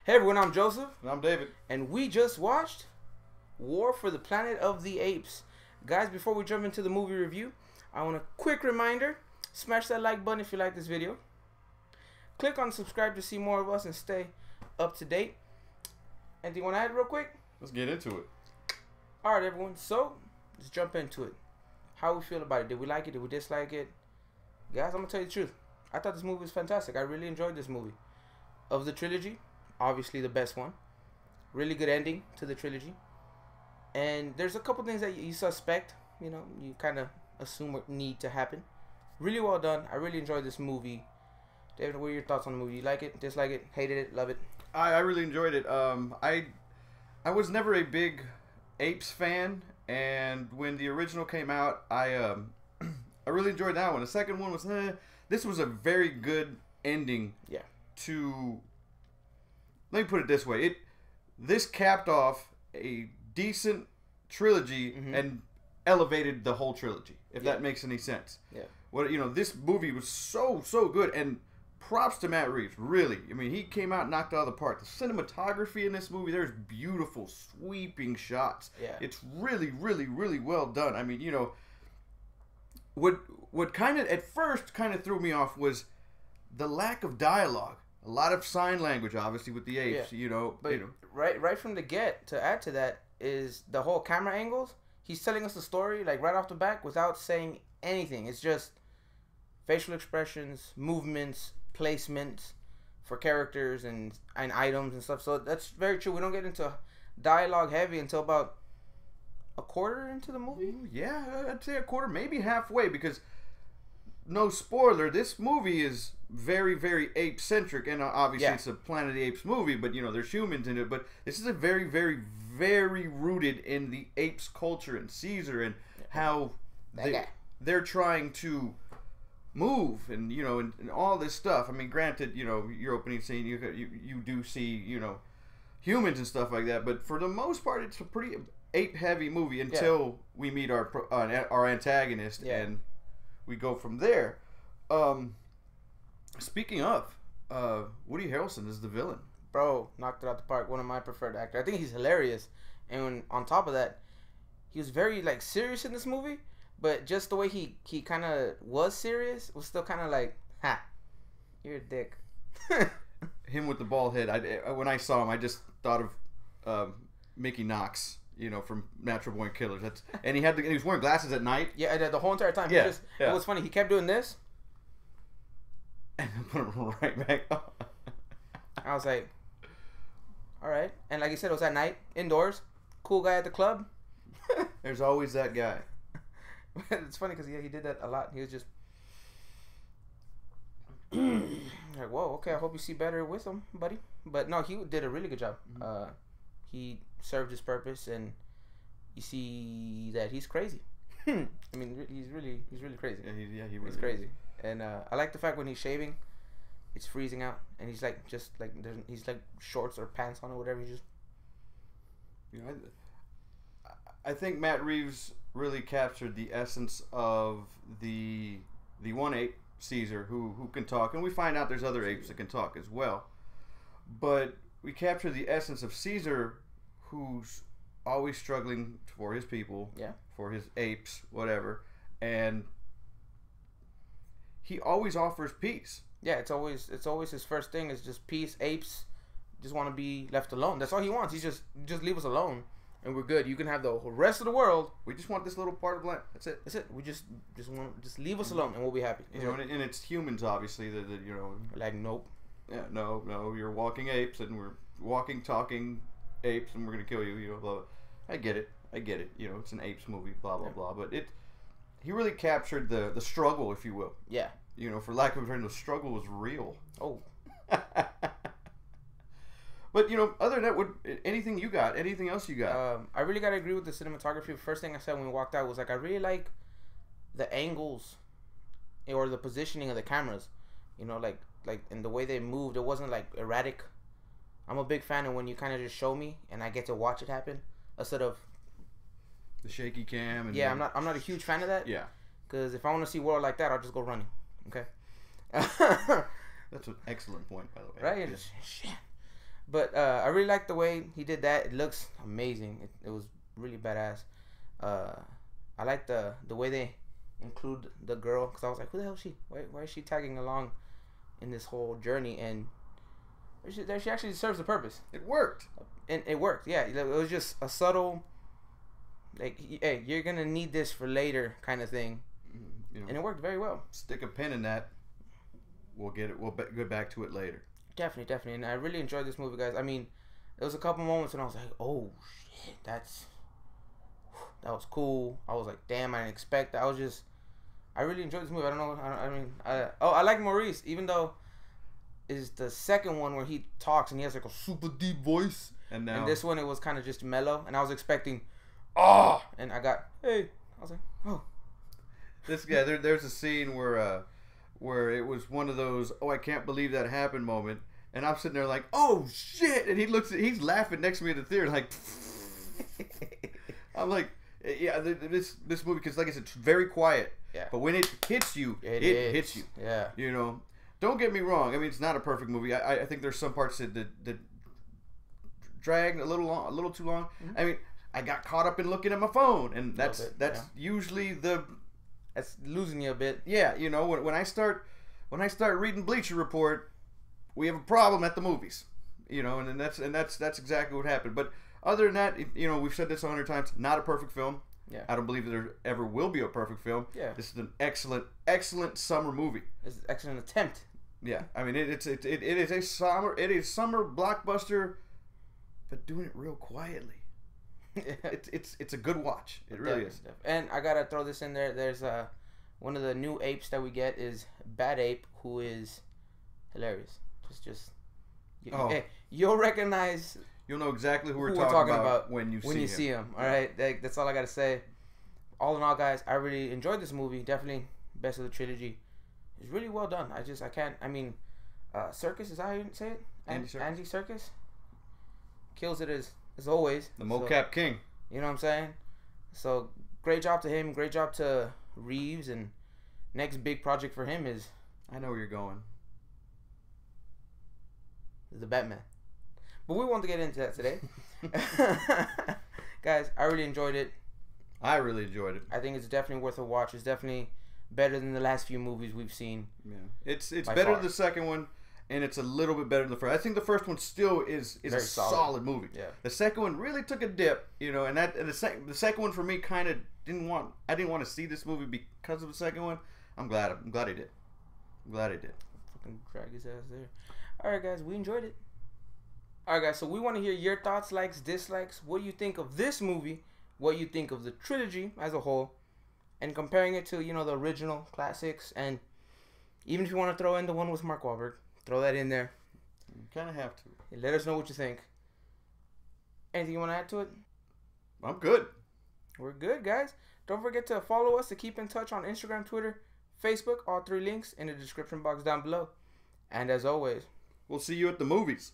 Hey everyone, I'm Joseph. And I'm David. And we just watched War for the Planet of the Apes. Guys, before we jump into the movie review, I want a quick reminder. Smash that like button if you like this video. Click on subscribe to see more of us and stay up to date. Anything you want to add real quick? Let's get into it. Alright everyone, so let's jump into it. How we feel about it. Did we like it? Did we dislike it? Guys, I'm going to tell you the truth. I thought this movie was fantastic. I really enjoyed this movie. Of the trilogy, obviously the best one. Really good ending to the trilogy. And there's a couple things that you suspect, you kind of assume need to happen. Really well done. I really enjoyed this movie. David, what are your thoughts on the movie? You like it, dislike it, hated it, love it? I really enjoyed it. I was never a big Apes fan, and when the original came out, I really enjoyed that one. The second one was this was a very good ending. Yeah. To let me put it this way, this capped off a decent trilogy and elevated the whole trilogy, if that makes any sense. Yeah. Well, this movie was so good, and props to Matt Reeves, really. I mean, he came out and knocked it out of the park. The cinematography in this movie, there's beautiful, sweeping shots. Yeah. It's really well done. I mean, what kind of, at first, kind of threw me off was the lack of dialogue. A lot of sign language, obviously, with the apes, But right from the get, to add to that, is the whole camera angles. He's telling us the story, like, right off the back without saying anything. It's just facial expressions, movements, placements for characters and items and stuff. So that's very true. We don't get into dialogue heavy until about a quarter into the movie. Yeah, I'd say a quarter, maybe halfway, because no spoiler, this movie is very ape-centric, and obviously it's a Planet of the Apes movie, but there's humans in it, but this is a very rooted in the apes culture and Caesar and how they're trying to move and and all this stuff. I mean, granted, your opening scene, you do see humans and stuff like that, but for the most part it's a pretty ape-heavy movie until we meet our antagonist and we go from there. Speaking of, Woody Harrelson is the villain. Bro, knocked it out the park. One of my preferred actors. I think he's hilarious. And on top of that, he was very serious in this movie. But just the way he kind of was serious was still kind of like, ha, you're a dick. Him with the bald head. When I saw him, I just thought of Mickey Knox. From Natural Born Killers. And he was wearing glasses at night. Yeah, the whole entire time. It was funny. He kept doing this. And put him right back on. I was like, all right. And like you said, it was at night, indoors. Cool guy at the club. There's always that guy. It's funny because he did that a lot. He was just like, whoa, okay, I hope you see better with him, buddy. But no, he did a really good job. He served his purpose, and you see that he's crazy. I mean, he's really crazy. Yeah, he's crazy. And I like the fact when he's shaving, it's freezing out, and he's like he's like shorts or pants on or whatever. He just, I think Matt Reeves really captured the essence of the one ape, Caesar, who can talk, and we find out there's other apes that can talk as well. But we capture the essence of Caesar, who's always struggling for his people, for his apes, whatever, and he always offers peace. Yeah, it's always his first thing is just peace. Apes just want to be left alone. That's all he wants. He's just leave us alone, and we're good. You can have the rest of the world. We just want this little part of land. That's it. That's it. We just leave us alone, and we'll be happy. And it's humans, obviously, that like nope. Yeah, no, you're walking apes, and we're walking, talking apes, and we're gonna kill you. Blah, blah. I get it. It's an apes movie, blah blah blah. But he really captured the struggle, if you will. Yeah. For lack of a term, the struggle was real. Oh. But other than that, anything else you got? I really gotta agree with the cinematography. The first thing I said when we walked out was like, I really like the angles or the positioning of the cameras. Like in the way they moved, it wasn't like erratic. I'm a big fan of when you kind of just show me and I get to watch it happen instead of the shaky cam. And I'm not a huge fan of that. Yeah. Because if I want to see world like that, I'll just go running. Okay. That's an excellent point, by the way. Right? Shit. But I really like the way he did that. It looks amazing. It was really badass. I like the way they include the girl, because I was like, who the hell is she? Why is she tagging along in this whole journey? And she actually serves a purpose. It worked. And it worked. Yeah, it was just a subtle, like, hey, you're gonna need this for later kind of thing. You know, and it worked very well. Stick a pin in that. We'll get it. We'll get back to it later. Definitely. And I really enjoyed this movie, guys. I mean, there was a couple moments when I was like, oh shit, that was cool. I was like, damn, I didn't expect that. I really enjoyed this movie. I don't know. I like Maurice, even though it's the second one where he talks and he has like a super deep voice. And this one, it was kind of just mellow. And I was expecting, and I got, hey. I was like, oh. This guy, there's a scene where it was one of those, oh, I can't believe that happened moment. And I'm sitting there like, oh, shit. And he's laughing next to me in the theater like, I'm like, yeah, this movie, because like I said, it's very quiet. Yeah. But when it hits you, it hits you. Yeah. You know, don't get me wrong. I mean, it's not a perfect movie. I think there's some parts that dragged a little too long. Mm-hmm. I mean, I got caught up in looking at my phone, and that's usually that's losing you a bit. Yeah, you know, when I start reading Bleacher Report, we have a problem at the movies. You know, and that's exactly what happened. But other than that, you know, we've said this 100 times. Not a perfect film. Yeah. I don't believe there ever will be a perfect film. Yeah. This is an excellent summer movie. It's an excellent attempt. Yeah. I mean, it is a summer blockbuster, but doing it real quietly. It's a good watch. It really is. And I gotta throw this in there. There's one of the new apes that we get is Bad Ape, who is hilarious. Hey, you'll recognize. You'll know exactly who we're talking about when you see him. All right, that's all I gotta say. All in all, guys, I really enjoyed this movie. Definitely best of the trilogy. It's really well done. Serkis, is that how you say it? Andy Serkis kills it as always. The mocap king. You know what I'm saying? So great job to him. Great job to Reeves. And next big project for him is, I know where you're going, the Batman. But we won't get into that today. Guys, I really enjoyed it. I really enjoyed it. I think it's definitely worth a watch. It's definitely better than the last few movies we've seen. Yeah, it's better than the second one, and it's a little bit better than the first. I think the first one still is a solid movie. Yeah. The second one really took a dip, you know, and the second one for me kind of didn't want to see this movie because of the second one. I'm glad I did. Fucking drag his ass there. All right, guys, we enjoyed it. All right, guys, so we want to hear your thoughts, likes, dislikes. What do you think of this movie? What you think of the trilogy as a whole? And comparing it to, you know, the original classics. And even if you want to throw in the one with Mark Wahlberg, throw that in there. You kind of have to. Let us know what you think. Anything you want to add to it? I'm good. We're good, guys. Don't forget to follow us to keep in touch on Instagram, Twitter, Facebook. All 3 links in the description box down below. And as always, we'll see you at the movies.